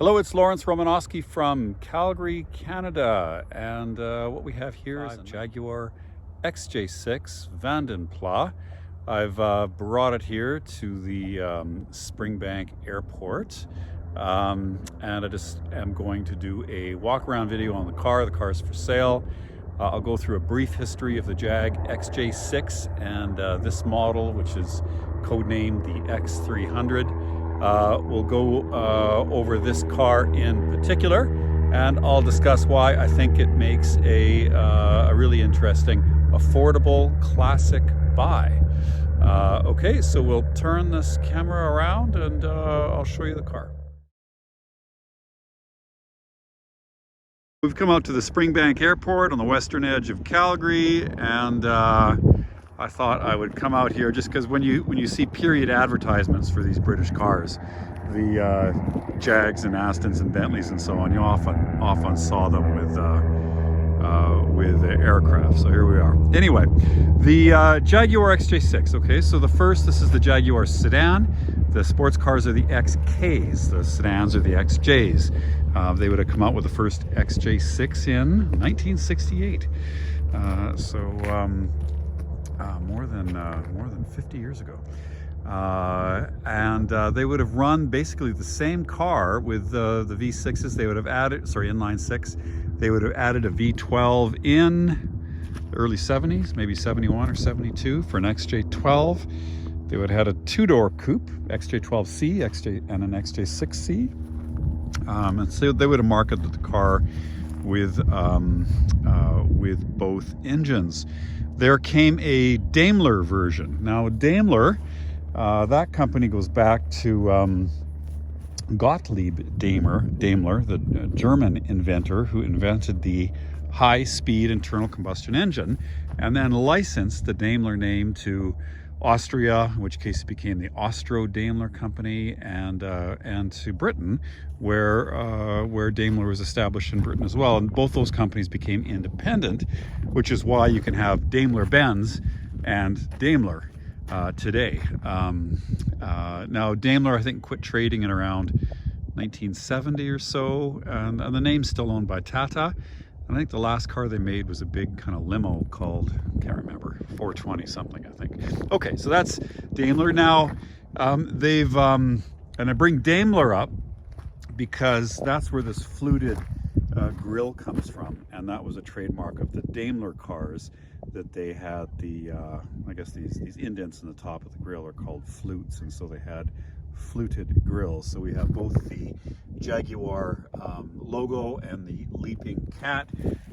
Hello, it's Romanosky from Calgary, Canada, and what we have here is a Jaguar XJ6 Vandenpla. I've brought it here to the Springbank Airport, and I just am going to do a walk-around video on the car. The car is for sale. I'll go through a brief history of the Jag XJ6 and this model, which is codenamed the X300. We'll go over this car in particular, and I'll discuss why I think it makes a really interesting, affordable, classic buy. Okay, so we'll turn this camera around and I'll show you the car. We've come out to the Springbank Airport on the western edge of Calgary, and I thought I would come out here just because when you see period advertisements for these British cars, the Jags and Astons and Bentleys and so on, you often saw them with aircraft. So here we are. Anyway, the Jaguar XJ6. Okay, so this is the Jaguar Sedan. The sports cars are the XKs. The sedans are the XJs. They would have come out with the first XJ6 in 1968. More than 50 years ago, and they would have run basically the same car with the V6s. They would have added, inline six. They would have added a V12 in the early 70s, maybe 71 or 72 for an XJ12. They would have had a two-door coupe, XJ12C, and an XJ6C, and so they would have marketed the car with both engines. There came a Daimler version. Now Daimler, that company goes back to Gottlieb Daimler, the German inventor who invented the high-speed internal combustion engine, and then licensed the Daimler name to Austria, in which case it became the Austro-Daimler company, and to Britain, where Daimler was established in Britain as well. And both those companies became independent, which is why you can have Daimler-Benz and Daimler today. Now Daimler, I think, quit trading in around 1970 or so, and the name's still owned by Tata. I think the last car they made was a big kind of limo called, can't remember, 420 something, I think. Okay, so that's Daimler. Now, and I bring Daimler up because that's where this fluted grille comes from, and that was a trademark of the Daimler cars, that they had the, I guess these indents in the top of the grille are called flutes, and so they had fluted grills. So we have both the Jaguar logo and the leaping cat,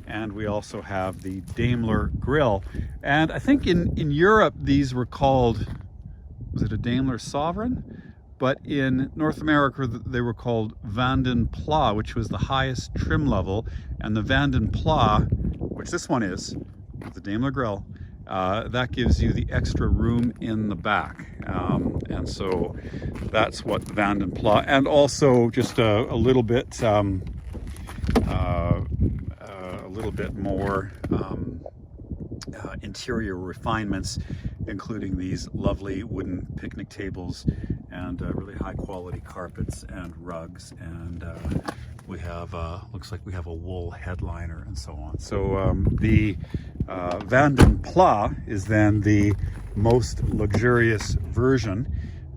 and we also have the Daimler grille. And I think in Europe these were called, was it a Daimler Sovereign? But in North America they were called Vandenpla, which was the highest trim level, and the Vandenpla, which this one is, with the Daimler grille, that gives you the extra room in the back, and so that's what Vandenpla, and also just a little bit more interior refinements, including these lovely wooden picnic tables and really high quality carpets and rugs, and we have looks like we have a wool headliner and so on. So the Vandenpla is then the most luxurious version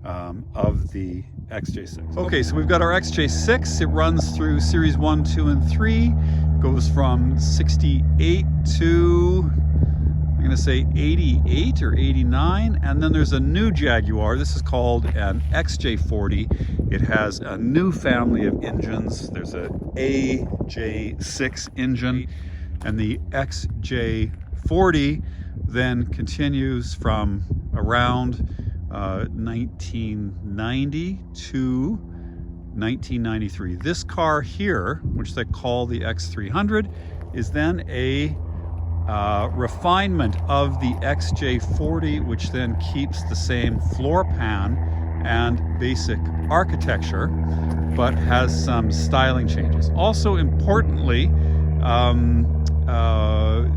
of the XJ6. Okay, so we've got our XJ6. It runs through series 1, 2, and 3. Goes from 68 to, I'm going to say 88 or 89. And then there's a new Jaguar. This is called an XJ40. It has a new family of engines. There's a AJ6 engine, and the XJ40 then continues from around 1990 to 1993. This car here, which they call the X300, is then a refinement of the XJ40, which then keeps the same floor pan and basic architecture, but has some styling changes. Also importantly,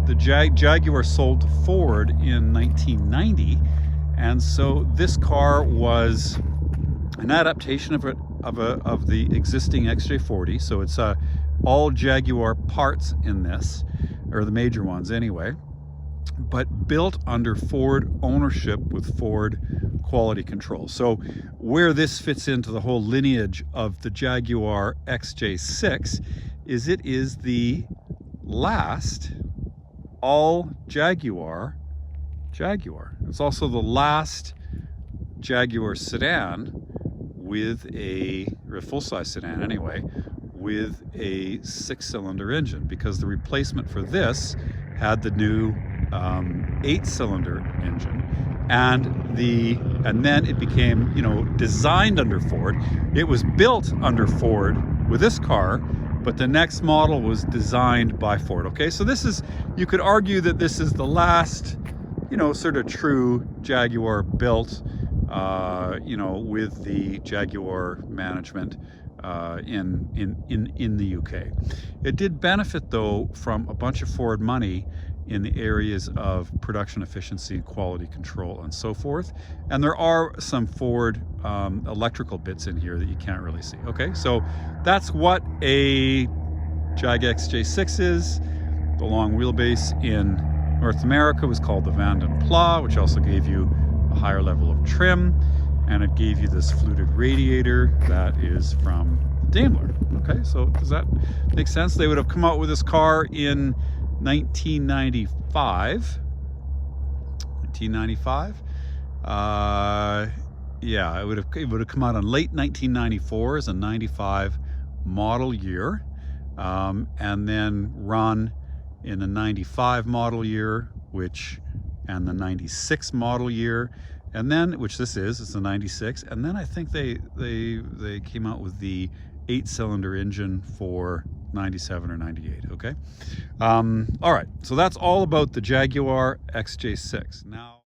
the Jaguar sold to Ford in 1990, and so this car was an adaptation of of the existing XJ40. So it's all Jaguar parts in this, or the major ones anyway, but built under Ford ownership with Ford quality control. So where this fits into the whole lineage of the Jaguar XJ6 is it is the last all Jaguar. It's also the last Jaguar sedan with or a full-size sedan anyway, with a 6-cylinder engine, because the replacement for this had the new 8-cylinder engine, and then it became, you know, designed under Ford. It was built under Ford with this car, but the next model was designed by Ford. Okay, so this is, you could argue that this is the last, you know, sort of true Jaguar built, you know, with the Jaguar management in the UK. It did benefit though from a bunch of Ford money in the areas of production efficiency, quality control, and so forth. And there are some Ford electrical bits in here that you can't really see. Okay, so that's what a Jag XJ6 is. The long wheelbase in North America was called the Vanden Plas, which also gave you a higher level of trim, and it gave you this fluted radiator that is from Daimler. Okay, so does that make sense? They would have come out with this car in 1995. Yeah, it would have come out in late 1994 as a 95 model year, and then run in the 95 model year, and the 96 model year, and then, which this is, it's a 96, and then I think they came out with the 8-cylinder engine for 97 or 98. Okay, all right, so that's all about the Jaguar XJ6. Now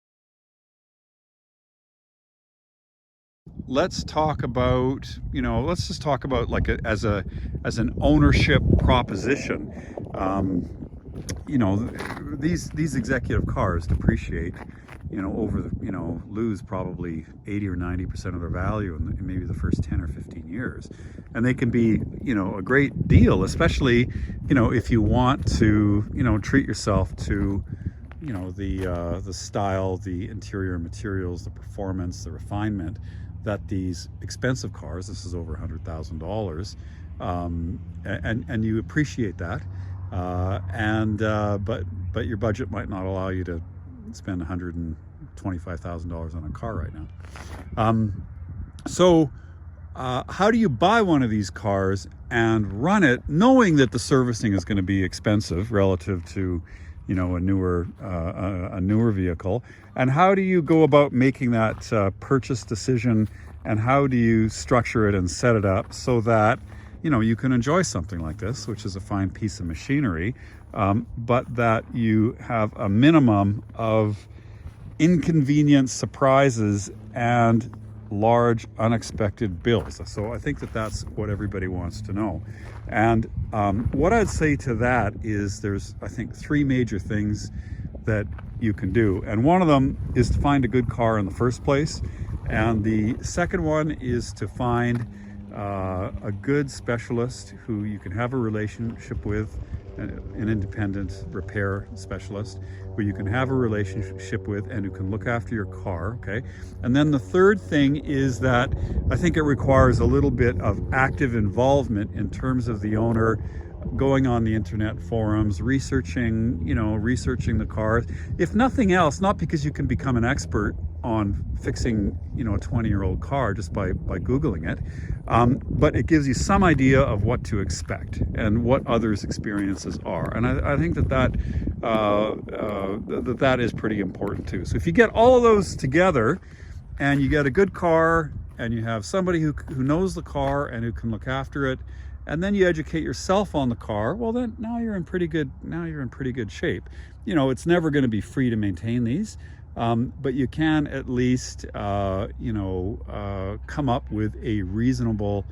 let's talk about, you know, let's just talk about like as an ownership proposition. You know, these executive cars depreciate, you know, lose probably 80 or 90% of their value in maybe the first 10 or 15 years. And they can be, you know, a great deal, especially, you know, if you want to, you know, treat yourself to, you know, the style, the interior materials, the performance, the refinement that these expensive cars, this is over $100,000, and you appreciate that. But your budget might not allow you to spend $125,000 on a car right now. So how do you buy one of these cars and run it knowing that the servicing is going to be expensive relative to, you know, a newer vehicle? And how do you go about making that purchase decision, and how do you structure it and set it up so that, you know, you can enjoy something like this, which is a fine piece of machinery, but that you have a minimum of inconvenient surprises and large unexpected bills? So I think that that's what everybody wants to know. And what I'd say to that is there's, I think, 3 major things that you can do. And one of them is to find a good car in the first place. And the second one is to find a good specialist who you can have a relationship with, an independent repair specialist who you can have a relationship with and who can look after your car. Okay, and then the third thing is that I think it requires a little bit of active involvement in terms of the owner going on the internet forums, researching the cars. If nothing else, not because you can become an expert on fixing, you know, a 20-year-old car just by Googling it, but it gives you some idea of what to expect and what others' experiences are. And I think that is pretty important too. So if you get all of those together and you get a good car and you have somebody who knows the car and who can look after it, and then you educate yourself on the car, well then now you're in pretty good shape. You know, it's never going to be free to maintain these, but you can at least come up with a reasonable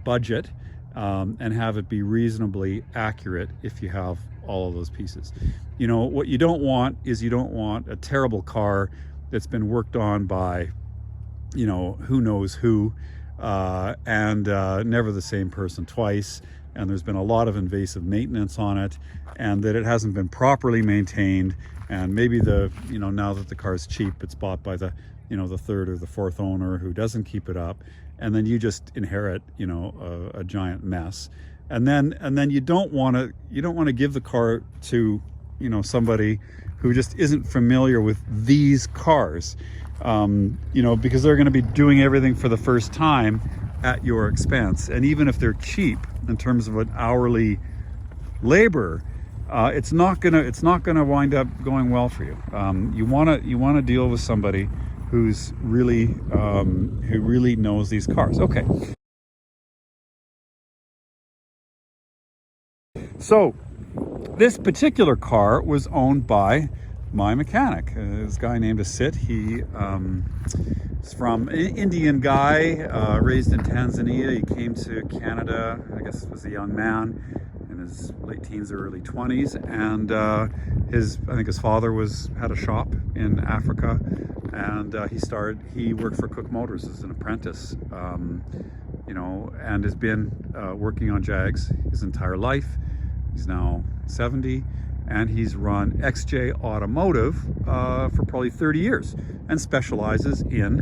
budget and have it be reasonably accurate if you have all of those pieces. You know, what you don't want is you don't want a terrible car that's been worked on by, you know, who knows who, and never the same person twice. And there's been a lot of invasive maintenance on it, and that it hasn't been properly maintained. And maybe now that the car's cheap, it's bought by the the third or the fourth owner who doesn't keep it up, and then you just inherit a giant mess. And then you don't want to give the car to somebody who just isn't familiar with these cars, because they're going to be doing everything for the first time at your expense. And even if they're cheap in terms of an hourly labor, it's not gonna wind up going well for you. You wanna deal with somebody who's really who really knows these cars. Okay. So this particular car was owned by my mechanic, this guy named Asit. He is from an Indian guy, raised in Tanzania. He came to Canada, I guess, was a young man in his late teens or early 20s, and I think his father had a shop in Africa, and he worked for Coupe Motors as an apprentice, and has been working on Jags his entire life. He's now 70, and he's run XJ Automotive for probably 30 years and specializes in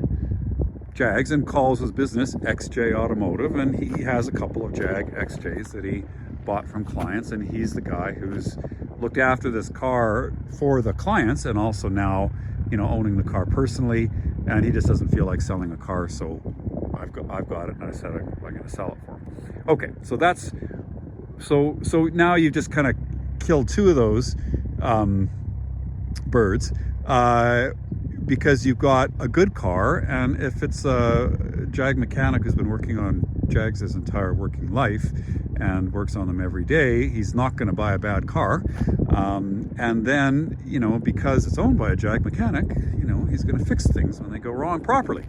Jags and calls his business XJ Automotive. And he has a couple of Jag XJs that he bought from clients, and he's the guy who's looked after this car for the clients, and also now owning the car personally. And he just doesn't feel like selling a car, so I've got it, and I said I'm going to sell it for him. Okay, so that's so now you've just kind of killed two of those birds, because you've got a good car. And if it's a Jag mechanic who's been working on Jags his entire working life and works on them every day, he's not going to buy a bad car. And then because it's owned by a Jag mechanic, he's going to fix things when they go wrong properly.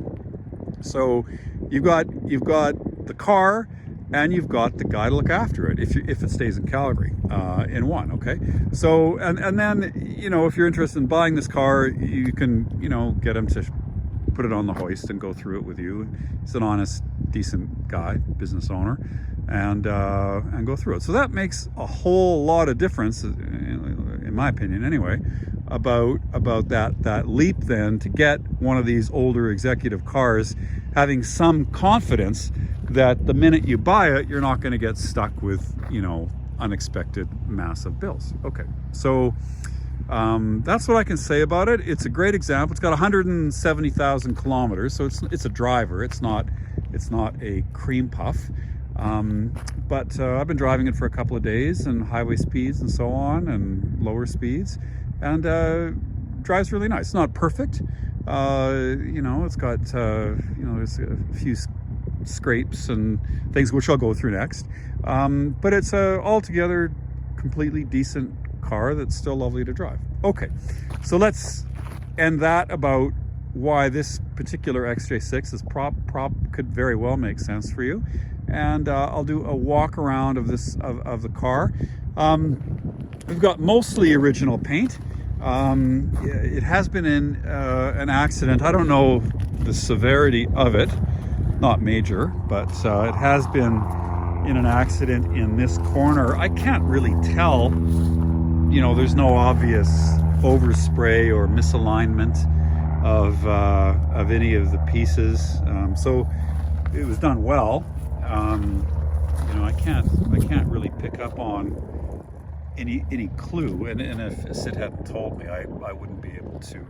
So you've got the car, and you've got the guy to look after it if it stays in Calgary, in one. Okay, so and then if you're interested in buying this car, you can get him to put it on the hoist and go through it with you. He's an honest, decent guy, business owner, and go through it. So that makes a whole lot of difference, in my opinion anyway, about that leap then to get one of these older executive cars, having some confidence that the minute you buy it, you're not going to get stuck with unexpected massive bills. Okay, so that's what I can say about it. It's a great example. It's got 170,000 kilometers, so it's a driver. It's not a cream puff. But I've been driving it for a couple of days, and highway speeds and so on, and lower speeds, and drives really nice. It's not perfect. It's got there's a few scrapes and things which I'll go through next, but it's a altogether completely decent car that's still lovely to drive. Okay, so let's end that about why this particular XJ6 is could very well make sense for you, and I'll do a walk around of the car. We've got mostly original paint. It has been in an accident. I don't know the severity of it. Not major, but it has been in an accident in this corner. I can't really tell, there's no obvious overspray or misalignment of any of the pieces, so it was done well. I can't really pick up on any clue, and if Sid hadn't told me, I wouldn't be able to.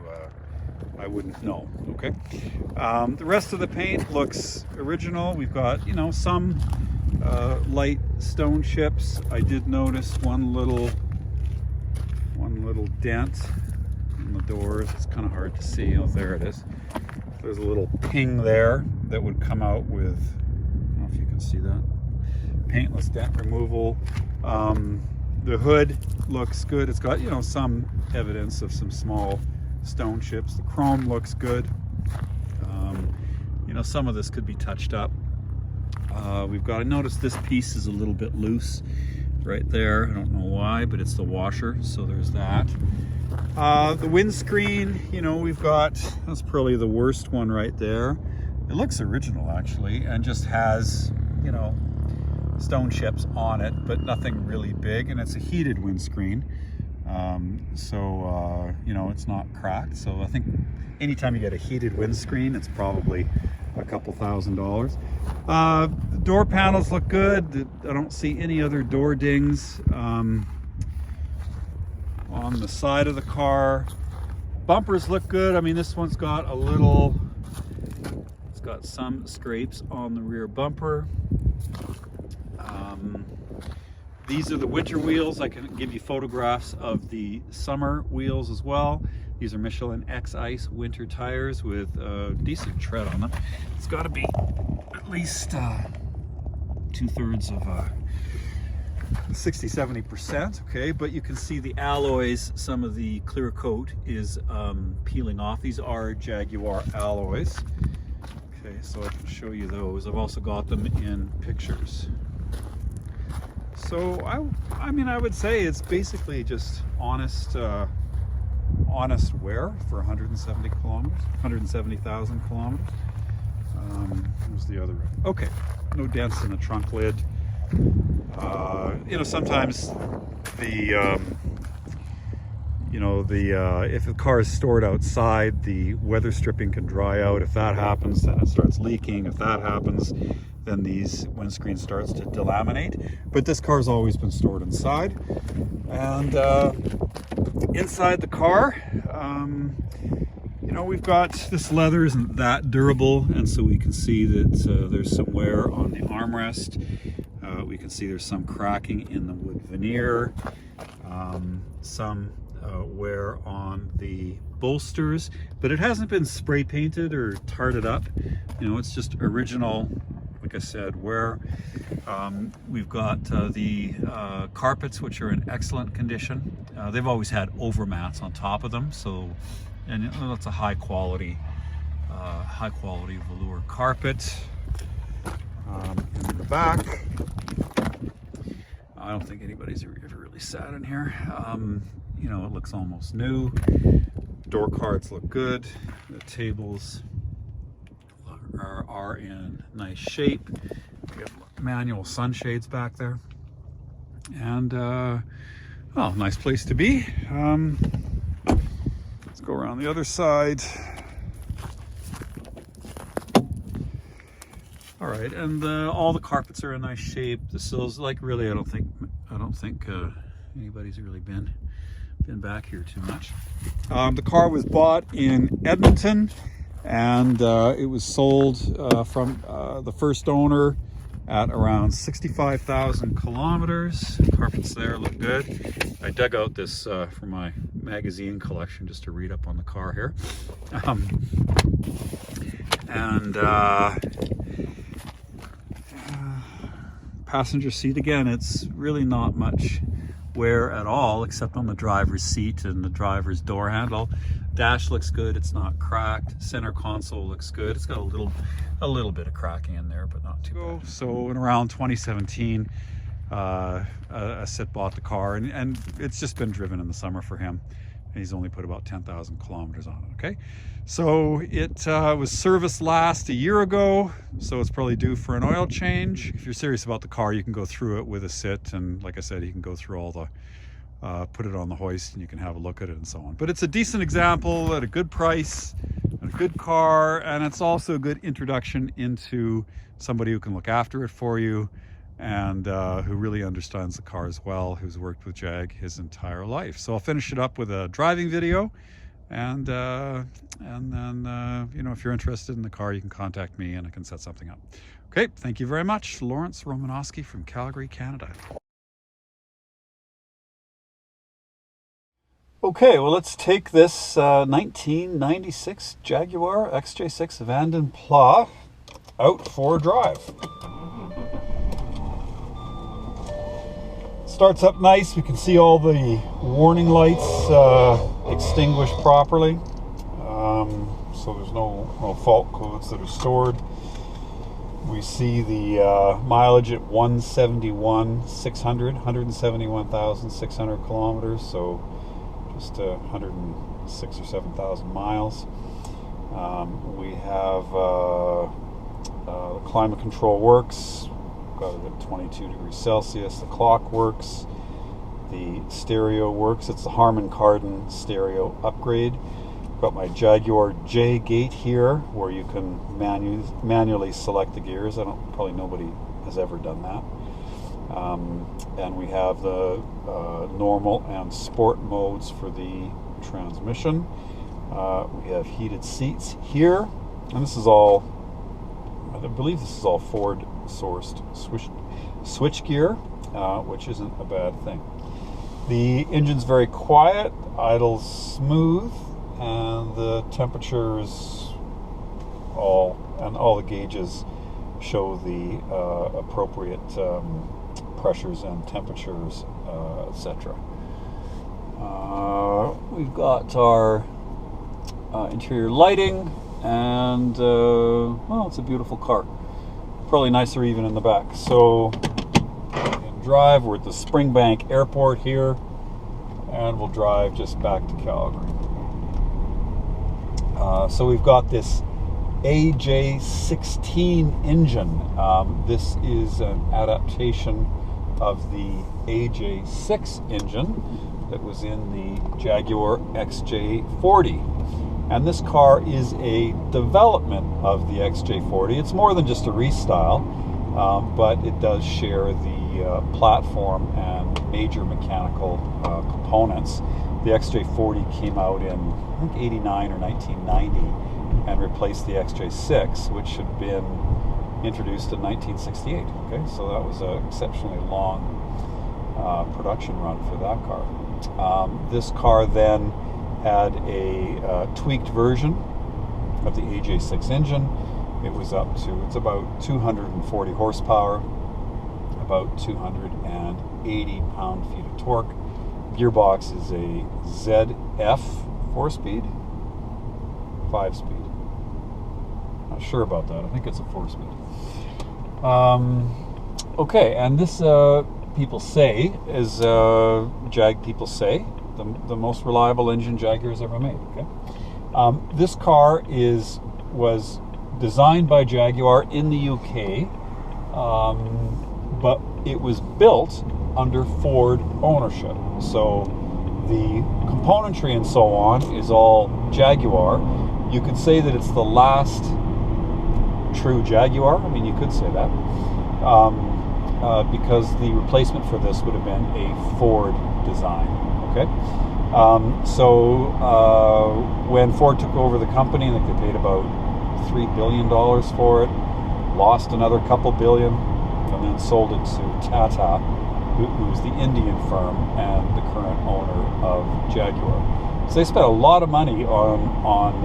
I wouldn't know. Okay. The rest of the paint looks original. We've got some light stone chips. I did notice one little dent in the doors. It's kind of hard to see. Oh, there it is. There's a little ping there that would come out with, I don't know if you can see that, paintless dent removal. The hood looks good. It's got some evidence of some small stone chips. The chrome looks good. Some of this could be touched up. I noticed this piece is a little bit loose right there. I don't know why, but it's the washer, so there's that. The windscreen, we've got, that's probably the worst one right there. It looks original actually, and just has, you know, stone chips on it, but nothing really big, and it's a heated windscreen. You know, it's not cracked. So I think anytime you get a heated windscreen, it's probably a couple $1,000s. The door panels look good. I don't see any other door dings on the side of the car. Bumpers look good. I mean, this one's got a little, it's got some scrapes on the rear bumper. These are the winter wheels. I can give you photographs of the summer wheels as well. These are Michelin X Ice winter tires with decent tread on them. It's got to be at least 2/3 of 60–70%. Okay, but you can see the alloys, some of the clear coat is peeling off. These are Jaguar Alloys. Okay, so I can show you those. I've also got them in pictures. So I mean, I would say it's basically just honest wear for 170 kilometers, 170,000 kilometers. Where's the other? Okay, no dents in the trunk lid. You know, sometimes the if the car is stored outside, the weather stripping can dry out. If that happens, then it starts leaking. If that happens, then these windscreen starts to delaminate. But this car's always been stored inside. And inside the car, you know, we've got this leather isn't that durable, and so we can see that there's some wear on the armrest. We can see there's some cracking in the wood veneer, some wear on the bolsters, but it hasn't been spray painted or tarted up. You know, it's just original, like I said, wear. We've got the carpets, which are in excellent condition. They've always had overmats on top of them, so, and that's a high quality velour carpet. In the back, I don't think anybody's ever really sat in here. You know, it looks almost new. Door cards look good. The tables are in nice shape. We have manual sunshades back there. And, well, nice place to be. Let's go around the other side. All right, and all the carpets are in nice shape. The sills, like, really, I don't think anybody's really been back here too much. The car was bought in Edmonton, and it was sold from the first owner at around 65,000 kilometers. Carpets there look good. I dug out this for my magazine collection just to read up on the car here. Passenger seat, again, it's really not much wear at all except on the driver's seat and the driver's door handle. Dash looks good, it's not cracked. Center console looks good. It's got a little bit of cracking in there, but not too bad. So in around 2017, Sid bought the car, and it's just been driven in the summer for him. And he's only put about 10,000 kilometers on it. Okay, so it was serviced last a year ago, so it's probably due for an oil change. If you're serious about the car, you can go through it with a sit, and like I said, you can go through all the put it on the hoist and you can have a look at it and so on. But it's a decent example at a good price, a good car, and it's also a good introduction into somebody who can look after it for you, and who really understands the car as well, who's worked with Jag his entire life. So I'll finish it up with a driving video, and then you know, if you're interested in the car, you can contact me and I can set something up. Okay, thank you very much. Lromanosky from Calgary, Canada. Okay, well, let's take this 1996 Jaguar XJ6 Van Pla out for a drive. Starts up nice. We can see all the warning lights extinguished properly, so there's no fault codes that are stored. We see the mileage at 171,600 kilometers, so just 106 or 7,000 miles. We have the climate control works. Got it at 22 degrees Celsius. The clock works. The stereo works. It's the Harman Kardon stereo upgrade. Got my Jaguar J gate here, where you can manually select the gears. Probably nobody has ever done that. And we have the normal and sport modes for the transmission. We have heated seats here, and this is all, I believe this is all Ford sourced switch gear, which isn't a bad thing. The engine's very quiet, idles smooth, and the temperatures all the gauges show the appropriate pressures and temperatures, etc. We've got our interior lighting, and well, it's a beautiful car. Probably nicer even in the back. So in drive, we're at the Springbank Airport here, and we'll drive just back to Calgary. So we've got this XJ-16 engine. This is an adaptation of the XJ6 engine that was in the Jaguar XJ40. And this car is a development of the XJ40. It's more than just a restyle, but it does share the platform and major mechanical components. The XJ40 came out in, I think, 89 or 1990 and replaced the XJ6, which had been introduced in 1968. Okay, so that was an exceptionally long production run for that car. This car then had a tweaked version of the XJ6 engine. It was it's about 240 horsepower, about 280 pound-feet of torque. Gearbox is a ZF 4-speed, 5-speed. Not sure about that. I think it's a 4-speed. Okay, and this people say is people say the most reliable engine Jaguar's ever made. Okay, this car was designed by Jaguar in the UK, but it was built under Ford ownership. So the componentry and so on is all Jaguar. You could say that it's the last true Jaguar. I mean, you could say that, because the replacement for this would have been a Ford design. Okay, when Ford took over the company, I think they paid about $3 billion for it, lost another couple billion, and then sold it to Tata, who's the Indian firm and the current owner of Jaguar. So they spent a lot of money on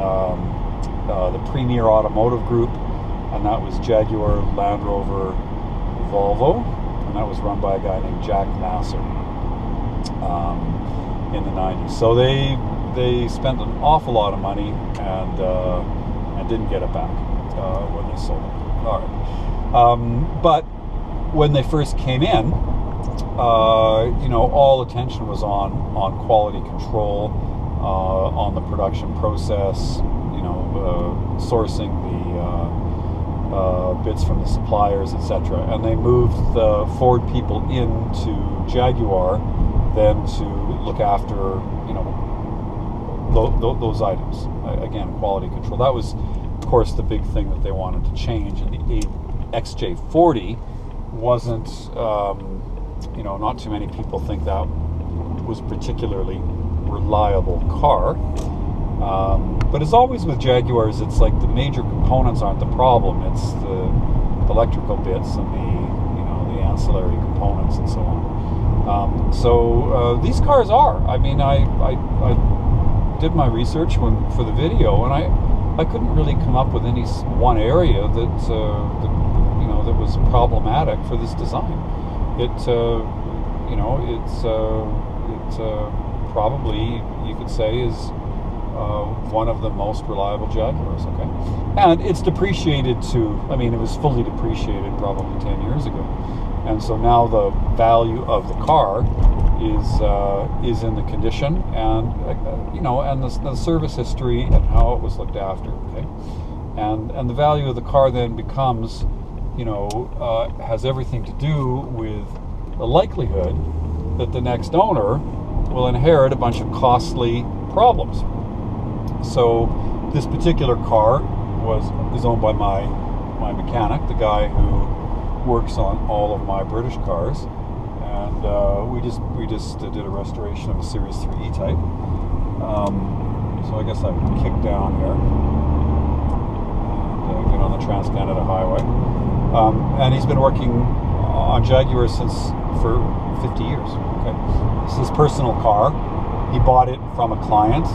the Premier Automotive Group, and that was Jaguar, Land Rover, Volvo, and that was run by a guy named Jack Nasser in the 90s. So they spent an awful lot of money and didn't get it back when they sold it. All right, but when they first came in, all attention was on quality control, on the production process, sourcing the bits from the suppliers, etc. And they moved the Ford people into Jaguar then to look after, those items. Again, quality control. That was, of course, the big thing that they wanted to change. And the XJ40 wasn't, not too many people think that was a particularly reliable car. But as always with Jaguars, it's like the major components aren't the problem. It's the electrical bits and the ancillary components and so on. So these cars are. I mean, I did my research for the video, and I couldn't really come up with any one area that was problematic for this design. It probably, you could say, is one of the most reliable Jaguars. Okay, and it's depreciated to. I mean, it was fully depreciated probably 10 years ago, and so now the value of the car is in the condition, and you know, and the service history and how it was looked after. Okay, and the value of the car then becomes, you know, has everything to do with the likelihood that the next owner will inherit a bunch of costly problems. So this particular car is owned by my mechanic, the guy who works on all of my British cars, and we just did a restoration of a Series 3 E-Type. So I guess I kick down here and get on the Trans-Canada Highway. And he's been working on Jaguars for 50 years. Okay, it's his personal car. He bought it from a client.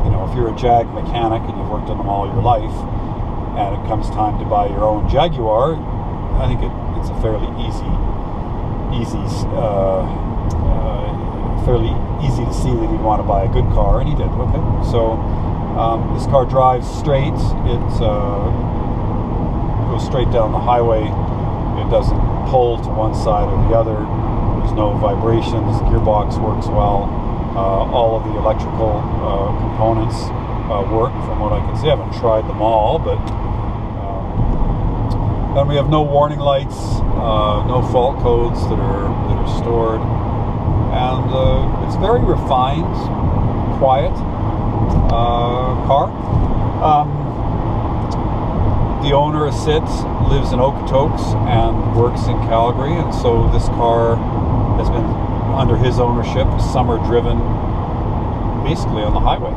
You know, if you're a Jag mechanic and you've worked on them all your life, and it comes time to buy your own Jaguar, I think it's a fairly fairly easy to see that he'd want to buy a good car, and he did. Okay, so this car drives straight. It goes straight down the highway. It doesn't pull to one side or the other. There's no vibrations. The gearbox works well. All of the electrical components work, from what I can see. I haven't tried them all, but and we have no warning lights, no fault codes that are stored, and it's very refined, quiet car. The owner, Sid, lives in Okotoks and works in Calgary, and so this car has been under his ownership, summer driven, basically on the highway,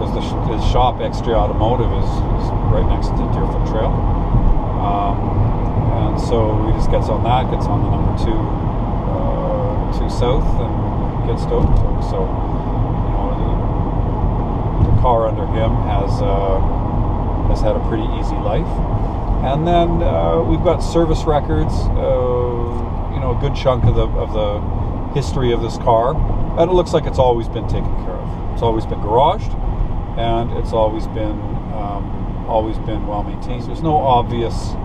because his shop, XJ Automotive, is right next to Deerfoot Trail. And so he just gets on that, gets on the number 2 south, and gets to Okotoks. So, you know, the car under him has had a pretty easy life. And then we've got service records, you know, a good chunk of the history of this car, and it looks like it's always been taken care of. It's always been garaged, and it's always been well maintained. There's no obvious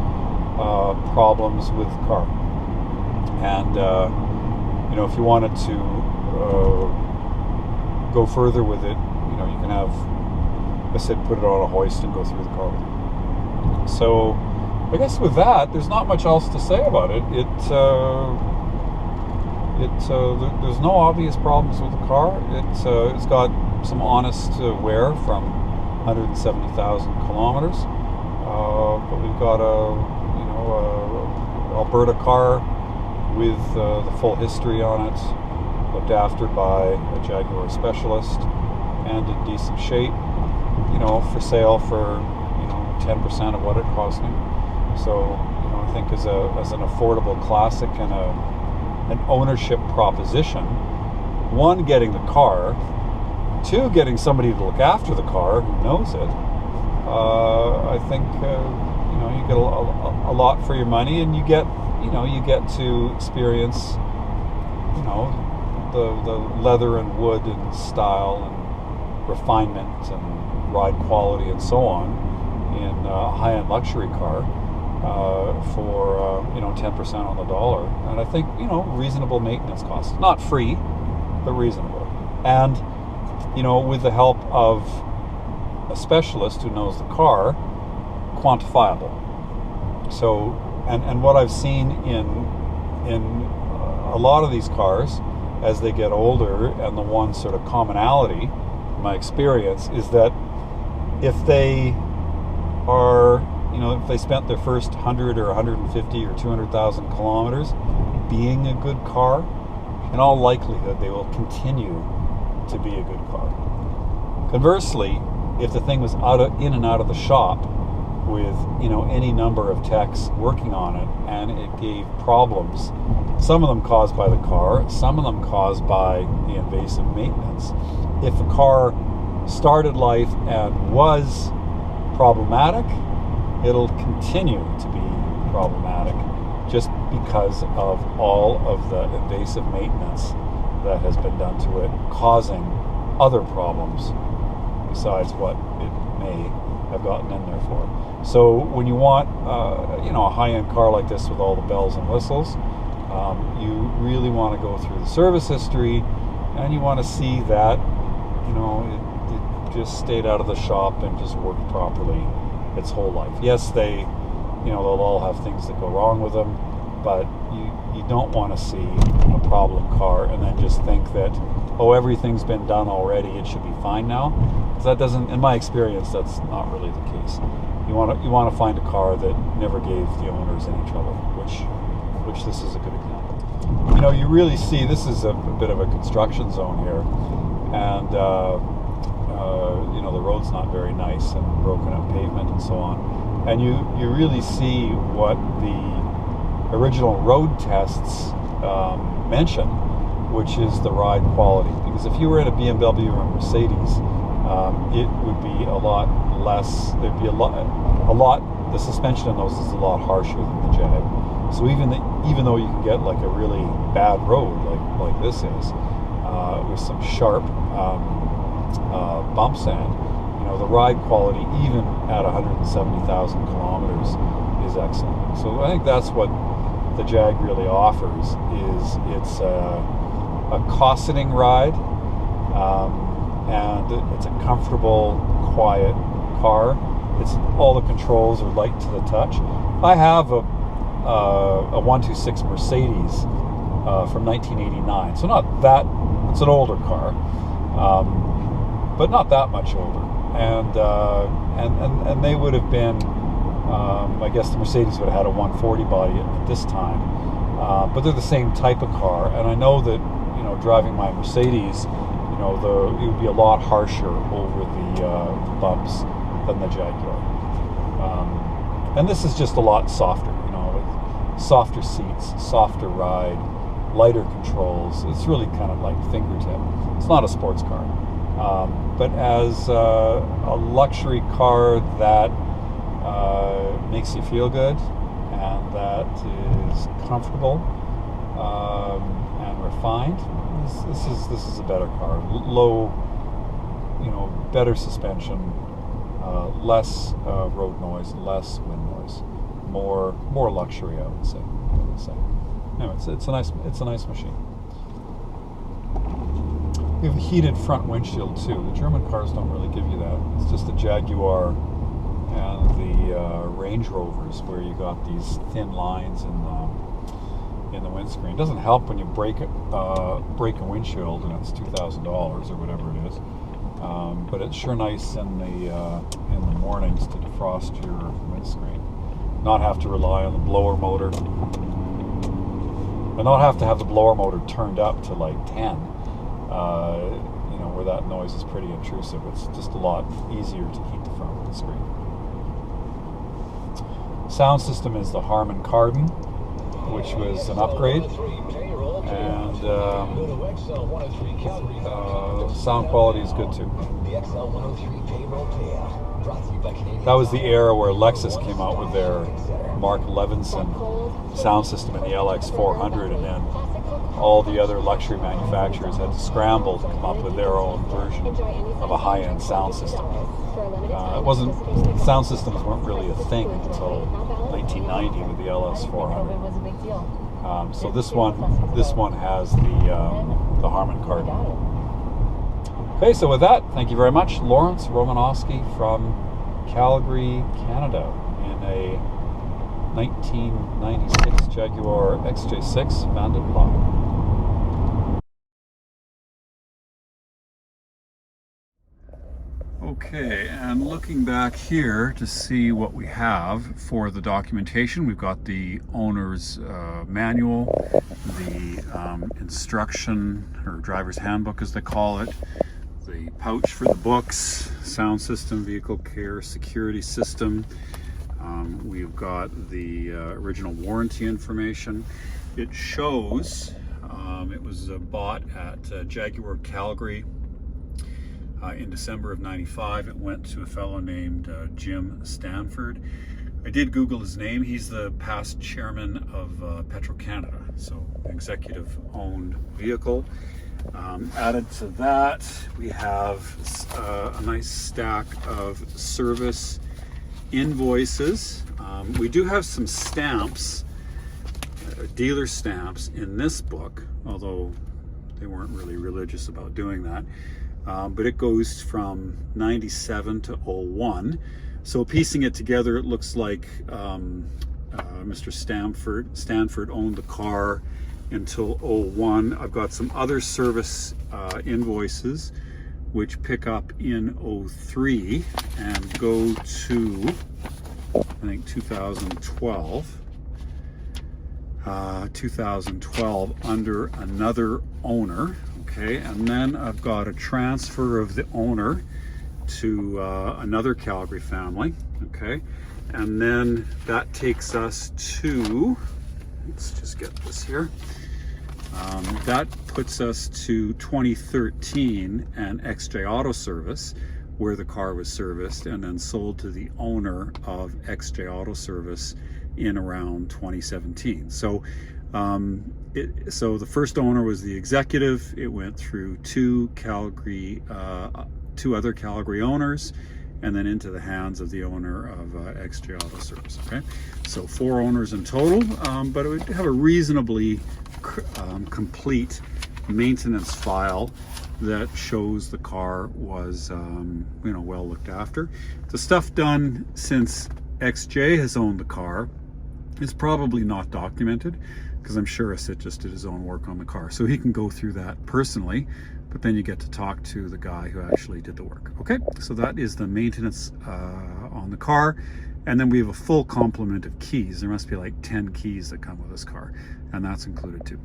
problems with the car. And you know, if you wanted to go further with it, you know, you can have, I said, put it on a hoist and go through the car with it. So I guess with that, there's not much else to say about it. There's no obvious problems with the car. It's got some honest wear from 170,000 kilometers, but we've got a Alberta car with the full history on it, looked after by a Jaguar specialist, and in decent shape. You know, for sale for 10% of what it cost me. So, you know, I think as an affordable classic and an ownership proposition, one, getting the car, two, getting somebody to look after the car who knows it, I think you know, you get a lot for your money, and you get to experience, you know, the leather and wood and style and refinement and ride quality and so on in a high-end luxury car for 10% on the dollar. And I think, you know, reasonable maintenance costs, not free, but reasonable, and, you know, with the help of a specialist who knows the car, quantifiable. So, and what I've seen in a lot of these cars as they get older, and the one sort of commonality in my experience is that if they are, you know, if they spent their first 100 or 150 or 200,000 kilometers being a good car, in all likelihood they will continue to be a good car. Conversely, if the thing was in and out of the shop with, you know, any number of techs working on it, and it gave problems, some of them caused by the car, some of them caused by the invasive maintenance. If the car started life and was problematic, it'll continue to be problematic just because of all of the invasive maintenance that has been done to it, causing other problems besides what it may have gotten in there for. So when you want, you know, a high-end car like this with all the bells and whistles, You really want to go through the service history, and you want to see that, you know, it just stayed out of the shop and just worked properly its whole life. Yes, they, you know, they'll all have things that go wrong with them, but you don't want to see a problem car and then just think that, oh, everything's been done already, it should be fine now. Because that doesn't, in my experience, that's not really the case. You want to find a car that never gave the owners any trouble, which this is a good example. You know, you really see, this is a bit of a construction zone here, and you know, the road's not very nice and broken up pavement and so on, and you really see what the original road tests mention, which is the ride quality. Because if you were in a BMW or a Mercedes, it would be a lot less, there'd be a lot, the suspension in those is a lot harsher than the Jag. So even though you can get like a really bad road like this is, with some sharp bump sand, you know, the ride quality even at 170,000 kilometers is excellent. So I think that's what the Jag really offers, is it's a cosseting ride, and it's a comfortable, quiet car. It's all the controls are light to the touch. I have a 126 Mercedes from 1989, so not that, it's an older car, but not that much older. And they would have been, I guess the Mercedes would have had a 140 body at this time, but they're the same type of car. And I know that, you know, driving my Mercedes, you know, it would be a lot harsher over the bumps than the Jaguar. And this is just a lot softer, you know, with softer seats, softer ride, lighter controls. It's really kind of like fingertip. It's not a sports car, but as a luxury car that makes you feel good and that is comfortable and refined, this is a better car. Low, you know, better suspension, less road noise, less wind noise, more luxury, I would say. Anyway, it's a nice machine. We have a heated front windshield too. The German cars don't really give you that. It's just the Jaguar and the Range Rovers where you got these thin lines in the windscreen. It doesn't help when you break a windshield and it's $2,000 or whatever it is. But it's sure nice in the mornings to defrost your windscreen. Not have to rely on the blower motor, and not have to have the blower motor turned up to like 10. You know, where that noise is pretty intrusive. It's just a lot easier to heat the front windscreen. Sound system is the Harman Kardon, which was an upgrade, and sound quality is good too. That was the era where Lexus came out with their Mark Levinson sound system in the LX 400, and then all the other luxury manufacturers had to scramble to come up with their own version of a high-end sound system. Sound systems weren't really a thing until 1990 with the LS 400. So this one has the Harman Kardon. Okay, so with that, thank you very much, Lawrence Romanosky from Calgary, Canada, in a 1996 Jaguar XJ6 Bandit Block. Okay, and looking back here to see what we have for the documentation, we've got the owner's manual, the instruction, or driver's handbook as they call it, the pouch for the books, sound system, vehicle care, security system. We've got the original warranty information. It shows it was bought at Jaguar Calgary in December of '95. It went to a fellow named Jim Stanford. I did Google his name. He's the past chairman of Petro-Canada, so executive owned vehicle. Added to that, we have a nice stack of service invoices. We do have some stamps. dealer stamps in this book, although they weren't really religious about doing that. But it goes from 97 to 01. So piecing it together, it looks like Mr. Stanford owned the car until 01. I've got some other service invoices which pick up in 03 and go to, I think, 2012. 2012 under another owner. Okay, and then I've got a transfer of the owner to another Calgary family. Okay, and then that takes us to, let's just get this here. That puts us to 2013 and XJ Auto Service, where the car was serviced and then sold to the owner of XJ Auto Service in around 2017. So so the first owner was the executive. It went through two other Calgary owners, and then into the hands of the owner of XJ Auto Service. Okay, so 4 owners in total, but it would have a reasonably complete maintenance file that shows the car was well looked after. The stuff done since XJ has owned the car is probably not documented, because I'm sure Asit just did his own work on the car, so he can go through that personally, but then you get to talk to the guy who actually did the work. Okay, so that is the maintenance on the car, and then we have a full complement of keys. There must be like 10 keys that come with this car, and that's included too.